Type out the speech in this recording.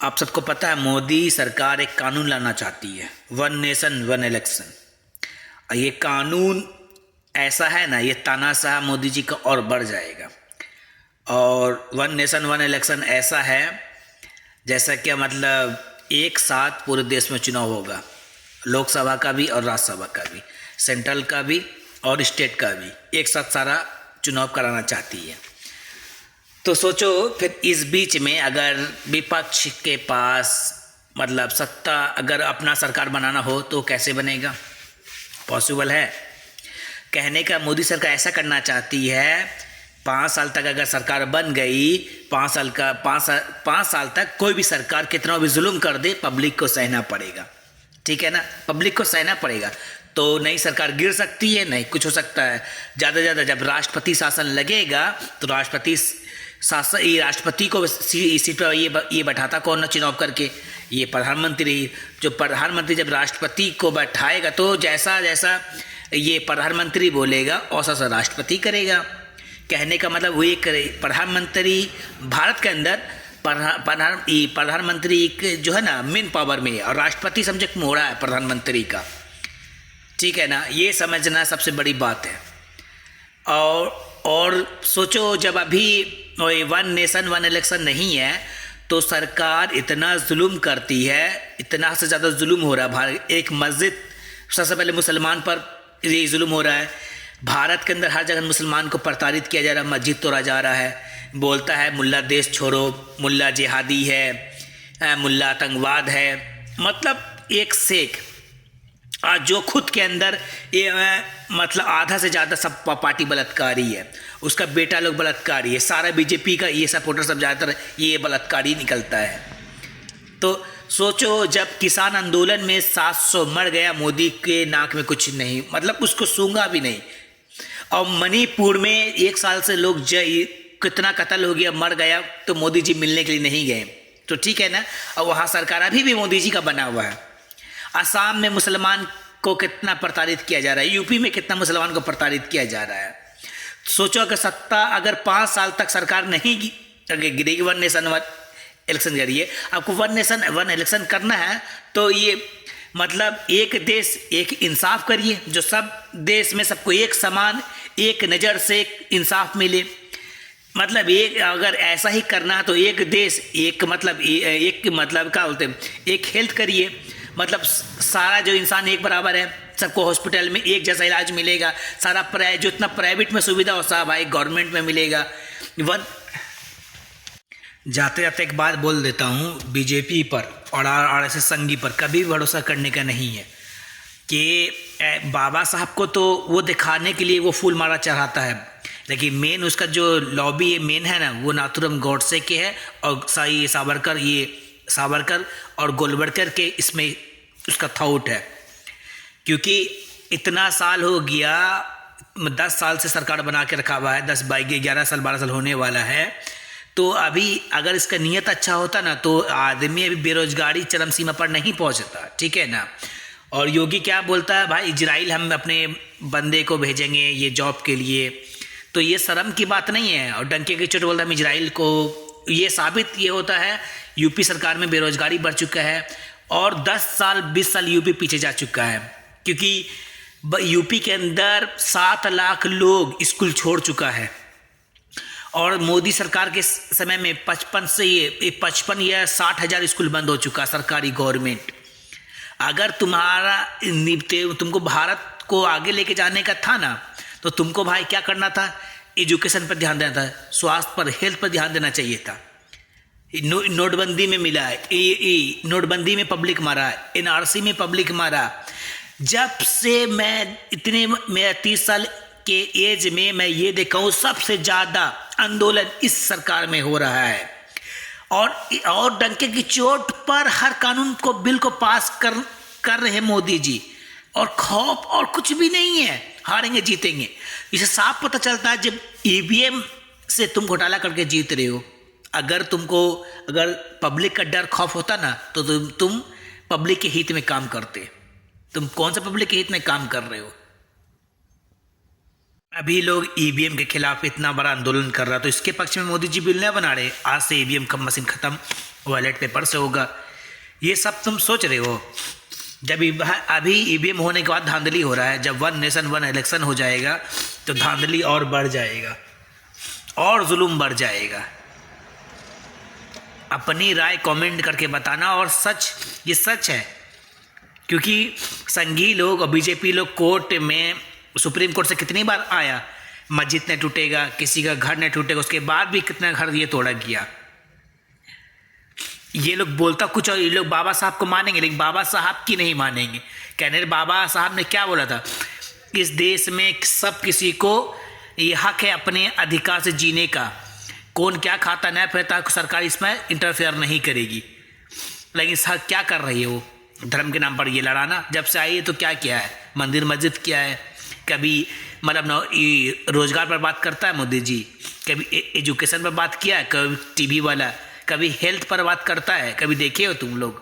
आप सबको पता है मोदी सरकार एक कानून लाना चाहती है, वन नेशन वन इलेक्शन। और ये कानून ऐसा है ना, ये तानाशाह मोदी जी का और बढ़ जाएगा। और वन नेशन वन इलेक्शन ऐसा है जैसा कि मतलब एक साथ पूरे देश में चुनाव होगा, लोकसभा का भी और राज्यसभा का भी, सेंट्रल का भी और स्टेट का भी, एक साथ सारा चुनाव कराना चाहती है। तो सोचो फिर इस बीच में अगर विपक्ष के पास मतलब सत्ता अगर अपना सरकार बनाना हो तो कैसे बनेगा? पॉसिबल है? कहने का मोदी सरकार ऐसा करना चाहती है 5 साल तक अगर सरकार बन गई, 5 साल तक कोई भी सरकार कितना भी जुल्म कर दे पब्लिक को सहना पड़ेगा। ठीक है ना, पब्लिक को सहना पड़ेगा। तो नई सरकार गिर सकती है, नहीं कुछ हो सकता है। ज़्यादा से ज़्यादा जब राष्ट्रपति शासन लगेगा तो राष्ट्रपति को सीट पर ये बैठाता कौन ना चुनाव करके? ये प्रधानमंत्री। जो प्रधानमंत्री जब राष्ट्रपति को बैठाएगा तो जैसा जैसा ये प्रधानमंत्री बोलेगा वैसा सा राष्ट्रपति करेगा। कहने का मतलब वो एक प्रधानमंत्री भारत के अंदर प्रधानमंत्री जो है ना मेन पावर में है, और राष्ट्रपति समझे मोड़ा है प्रधानमंत्री का। ठीक है ना, ये समझना सबसे बड़ी बात है। और सोचो जब अभी वन नेशन वन इलेक्शन नहीं है तो सरकार इतना जुल्म करती है, इतना से ज़्यादा जुल्म हो रहा है। भारत एक मस्जिद, सबसे पहले मुसलमान पर ये जुल्म हो रहा है। भारत के अंदर हर जगह मुसलमान को प्रताड़ित किया जा रहा है, मस्जिद तोड़ा जा रहा है। बोलता है मुल्ला देश छोड़ो, मुल्ला जिहादी है, मुल्ला आतंकवाद है, मतलब एक शेख जो खुद के अंदर ये मतलब आधा से ज़्यादा सब पार्टी बलात्कारी है, उसका बेटा लोग बलात्कारी है, सारा बीजेपी का ये सपोर्टर सब ज़्यादातर ये बलात्कारी निकलता है। तो सोचो जब किसान आंदोलन में 700 मर गया, मोदी के नाक में कुछ नहीं, मतलब उसको सूंघा भी नहीं। और मणिपुर में 1 साल से लोग कितना कत्ल हो गया, मर गया, तो मोदी जी मिलने के लिए नहीं गए। तो ठीक है ना, और वहाँ सरकार अभी भी मोदी जी का बना हुआ है। असम में मुसलमान को कितना प्रताड़ित किया जा रहा है, यूपी में कितना मुसलमान को प्रताड़ित किया जा रहा है। सोचो अगर सत्ता अगर 5 साल तक सरकार नहीं गिरेगी, वन नेशन वन इलेक्शन करिए। आपको वन नेशन वन इलेक्शन करना है तो ये मतलब एक देश एक इंसाफ करिए, जो सब देश में सबको एक समान एक नज़र से एक इंसाफ मिले। मतलब एक अगर ऐसा ही करना है तो एक देश एक मतलब क्या बोलते हैं, एक हेल्थ करिए, मतलब सारा जो इंसान एक बराबर है, सबको हॉस्पिटल में एक जैसा इलाज मिलेगा, सारा जो इतना प्राइवेट में सुविधा हो सब भाई गवर्नमेंट में मिलेगा। जाते जाते एक बात बोल देता हूँ, बीजेपी पर और आरएसएस संघी पर कभी भी भरोसा करने का नहीं है। कि बाबा साहब को तो वो दिखाने के लिए वो फूल माला चढ़ाता है, लेकिन मेन उसका जो लॉबी मेन है ना वो नाथुराम गॉडसे के है, और सावरकर और गोलवलकर के इसमें उसका थॉट है। क्योंकि इतना साल हो गया, 10 साल से सरकार बना के रखा हुआ है, 10 11 साल 12 साल होने वाला है। तो अभी अगर इसका नियत अच्छा होता ना तो आदमी अभी बेरोजगारी चरम सीमा पर नहीं पहुंचता। ठीक है ना। और योगी क्या बोलता है, भाई इजराइल हम अपने बंदे को भेजेंगे ये जॉब के लिए, तो ये शर्म की बात नहीं है। और डंके की चोट बोलता है हम इजराइल को। ये साबित ये होता है यूपी सरकार में बेरोजगारी बढ़ चुका है और 10 साल 20 साल यूपी पीछे जा चुका है। क्योंकि यूपी के अंदर 7 लाख लोग स्कूल छोड़ चुका है, और मोदी सरकार के समय में 55 या 60 हज़ार स्कूल बंद हो चुका सरकारी गवर्नमेंट। अगर तुमको भारत को आगे लेके जाने का था ना तो तुमको भाई क्या करना था, एजुकेशन पर ध्यान देना था, स्वास्थ्य पर हेल्थ पर ध्यान देना चाहिए था। नोटबंदी में मिला है, नोटबंदी में पब्लिक मारा है, एनआरसी में पब्लिक मारा। जब से मैं 30 साल के एज में मैं ये देखा हूँ सबसे ज़्यादा आंदोलन इस सरकार में हो रहा है। और डंके की चोट पर हर कानून को बिल को पास कर रहे हैं मोदी जी, और खौफ और कुछ भी नहीं है, हारेंगे जीतेंगे। इसे साफ पता चलता है जब ईवीएम से तुम घोटाला करके जीत रहे हो। अगर पब्लिक का डर खौफ होता ना तो तुम पब्लिक के हित में काम करते। तुम कौन सा पब्लिक के हित में काम कर रहे हो? अभी लोग ईवीएम के खिलाफ इतना बड़ा आंदोलन कर रहा, तो इसके पक्ष में मोदी जी बिल नहीं बना रहे। आज से ईवीएम का मशीन खत्म, बैलेट पेपर से होगा। ये सब तुम सोच रहे हो। जब अभी ईवीएम होने के बाद धांधली हो रहा है, जब वन नेशन वन इलेक्शन हो जाएगा तो धांधली और बढ़ जाएगा और जुल्म बढ़ जाएगा। अपनी राय कमेंट करके बताना। और सच, ये सच है, क्योंकि संघी लोग और बीजेपी लोग कोर्ट में, सुप्रीम कोर्ट से कितनी बार आया, मस्जिद नहीं टूटेगा, किसी का घर नहीं टूटेगा, उसके बाद भी कितना घर ये तोड़ा गया। ये लोग बोलता कुछ और ये लोग बाबा साहब को मानेंगे, लेकिन बाबा साहब की नहीं मानेंगे। कहने बाबा साहब ने क्या बोला था, इस देश में सब किसी को ये हक है अपने अधिकार से जीने का, कौन क्या खाता नहीं पीता सरकार इसमें इंटरफेयर नहीं करेगी। लेकिन सर क्या कर रही है वो, धर्म के नाम पर ये लड़ाना। जब से आई है तो क्या किया है, मंदिर मस्जिद किया है, कभी मतलब रोजगार पर बात करता है मोदी जी, कभी एजुकेशन पर बात किया है, कभी टीवी वाला, कभी हेल्थ पर बात करता है, कभी देखे हो तुम लोग।